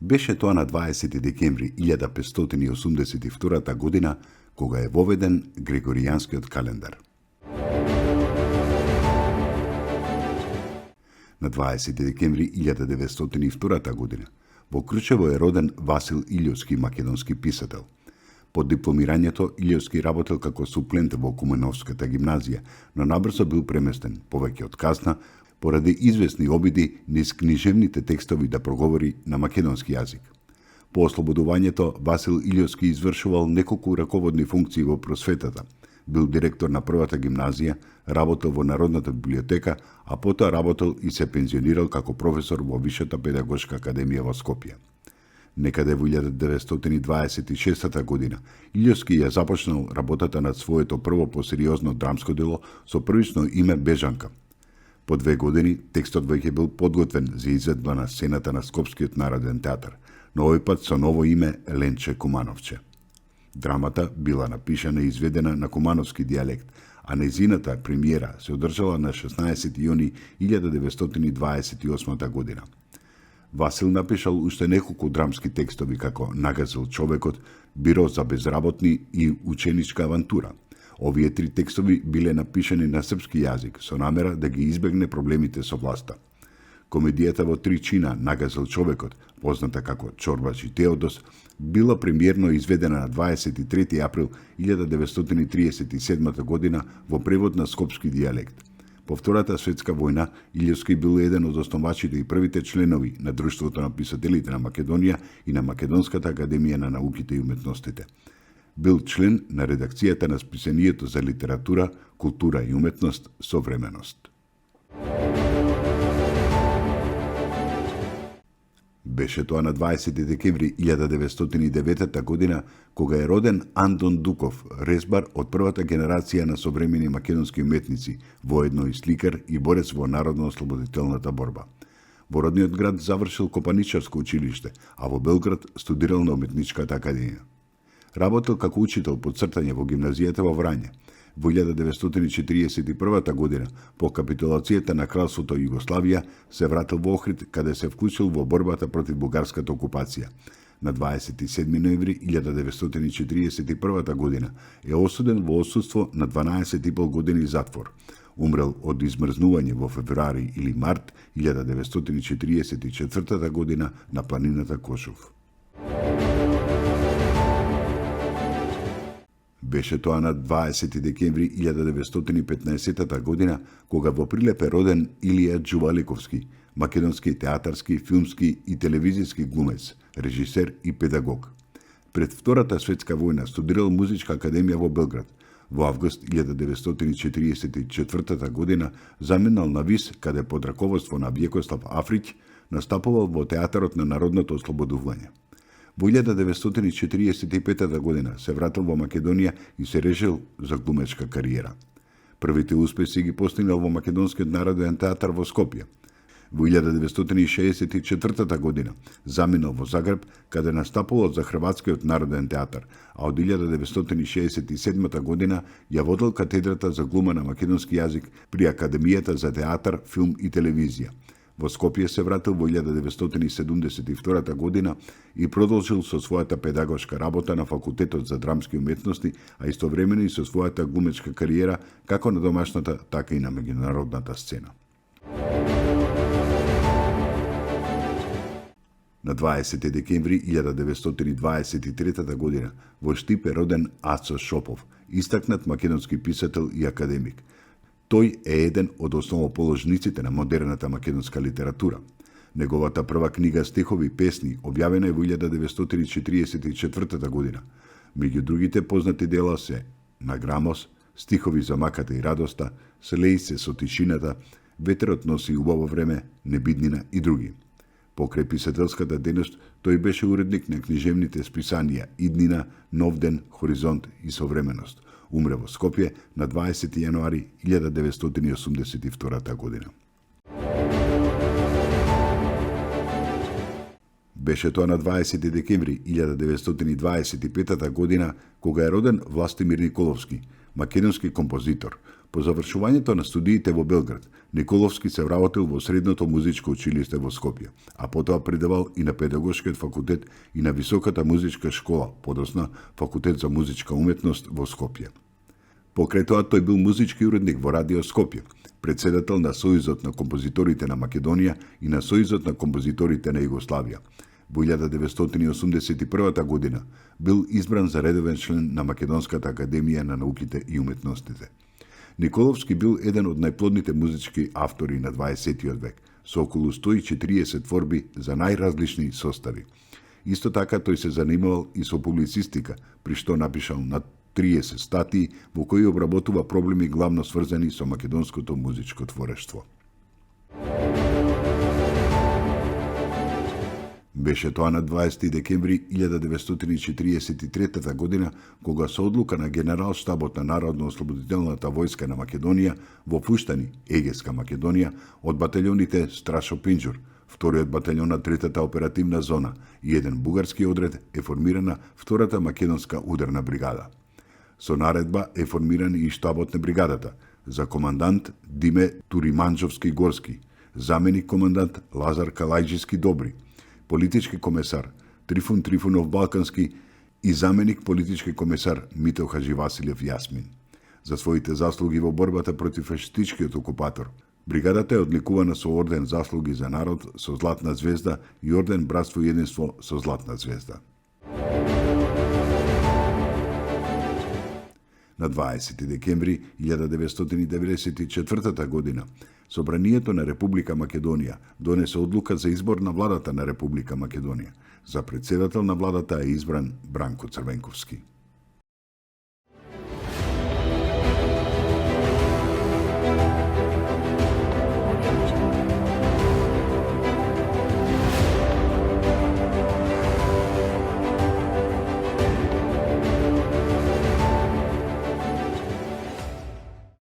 Беше тоа на 20 декември 1582 година, кога е воведен Григоријанскиот календар. На 20 декември 1902 година во Крчево е роден Васил Илјовски, македонски писател. По дипломирањето Илјовски работел како суплент во Куменовската гимназија, но набрзо бил преместен, повеќе од казна, поради известни обиди низ книжевните текстови да проговори на македонски јазик. По ослободувањето Васил Илјовски извршувал неколку раководни функции во просветата. Бил директор на првата гимназија, работел во Народната библиотека, а потоа работел и се пензионирал како професор во Висшата педагошка академија во Скопје. Некаде во 1926 година Илјовски ја започнал работата над своето прво посериозно драмско дело со првично име Бежанка. По 2 години текстот веќе бил подготвен за изведба на сцената на Скопскиот народен театар, но овој пат со ново име Ленче Кумановче. Драмата била напишана и изведена на кумановски дијалект, а нејзината премиера се одржала на 16 јуни 1928 година. Васил напишал уште неколку драмски текстови како Нагазил човекот, Биро за безработни и Ученичка авантура. Овие 3 текстови биле напишани на српски јазик со намера да ги избегне проблемите со власта. Комедијата во 3 чина Нагазил човекот, позната како Чорбач и Теодос, била премиерно изведена на 23 април 1937 година во превод на скопски дијалект. По Втората светска војна, Илјовски бил еден од основачите и првите членови на Друштвото на писателите на Македонија и на Македонската академија на науките и уметностите. Бил член на редакцијата на списанието за литература, култура и уметност Современост. Беше тоа на 20 декември 1909 година, кога е роден Андон Дуков, резбар од првата генерација на современи македонски уметници, воедно и сликар и борец во народно-ослободителната борба. Во родниот град завршил Копаничарско училиште, а во Белград студирал на Уметничката академија. Работел како учител по цртање во гимназијата во Врање. Во 1941 година, по капитулацијата на кралството Југославија, се вратил во Охрид, каде се вклучил во борбата против бугарската окупација. На 27 ноември 1941 година е осуден во отсуство на 12,5 години затвор. Умрел од измрзнување во февруари или март 1944 година на планината Кошув. Беше тоа на 20 декември 1915 година, кога во Прилеп е роден Илија Џуваликовски, македонски театарски, филмски и телевизиски глумец, режисер и педагог. Пред Втората светска војна студирал Музичка академија во Белград. Во август 1944 година заменал на ВИС, каде под раководство на Вјекослав Африќ настапувал во Театарот на народното ослободување. Во 1945 година се вратил во Македонија и се решил за глумечка кариера. Првите успеси ги постигнал во Македонскиот народен театар во Скопје. Во 1964 година заминал во Загреб, каде настапувал за Хрватскиот народен театар, а од 1967 година ја водел катедрата за глума на македонски јазик при Академијата за театар, филм и телевизија. Во Скопје се вратил во 1972 година и продолжил со својата педагошка работа на Факултетот за драмски уметности, а истовремено и со својата глумечка кариера како на домашната, така и на меѓународната сцена. На 20 декември 1923 година во Штип е роден Ацо Шопов, истакнат македонски писател и академик. Тој е еден од основоположниците на модерната македонска литература. Неговата прва книга стихови песни објавена е во 1944 година. Меѓу другите познати дела се На грамос, Стихови за маката и радоста, Слеј се со тишината, Ветерот носи убаво време, Небиднина и други. Покрај писателската дејност, тој беше уредник на книжевните списанија Иднина, Новден, Хоризонт и Современост. Умре во Скопје на 20 јануари 1982 година. Беше тоа на 20 декември 1925 година, кога е роден Властимир Николовски, македонски композитор, По завршувањето на студиите во Белград, Николовски се вработил во Средното музичко училиште во Скопје, а потоа предавал и на Педагошкиот факултет и на Високата музичка школа, подосна Факултет за музичка уметност во Скопје. Покрај тоа тој бил музички уредник во Радио Скопје, председател на Сојузот на композиторите на Македонија и на Сојузот на композиторите на Југославија. Во 1981 година бил избран за редовен член на Македонската академија на науките и уметностите. Николовски бил еден од најплодните музички автори на 20. век, со околу 140 творби за најразлични состави. Исто така тој се занимавал и со публицистика, при што напишал на 30 статии во кои обработува проблеми главно сврзани со македонското музичко творештво. Беше тоа на 20 декември 1943 година, кога со одлука на Генерал-штабот на Народно-ослободителната војска на Македонија во Пуштани, Егеска Македонија, од баталјоните Страшо Пинџур, вториот баталјон на третата оперативна зона и еден бугарски одред е формирана втората македонска ударна бригада. Со наредба е формиран и штабот на бригадата, за командант Диме Туриманџовски Горски, заменик командант Лазар Калајџиски Добри, политички комесар Трифун Трифунов Балкански и заменик политички комесар Мито Хадживасилев Јасмин. За своите заслуги во борбата против фашистичкиот окупатор, бригадата е одликувана со орден Заслуги за народ со златна звезда и орден Братство и единство со златна звезда. На 20 декември 1994 година Собранието на Република Македонија донесе одлука за избор на владата на Република Македонија. За председател на владата е избран Бранко Црвенковски.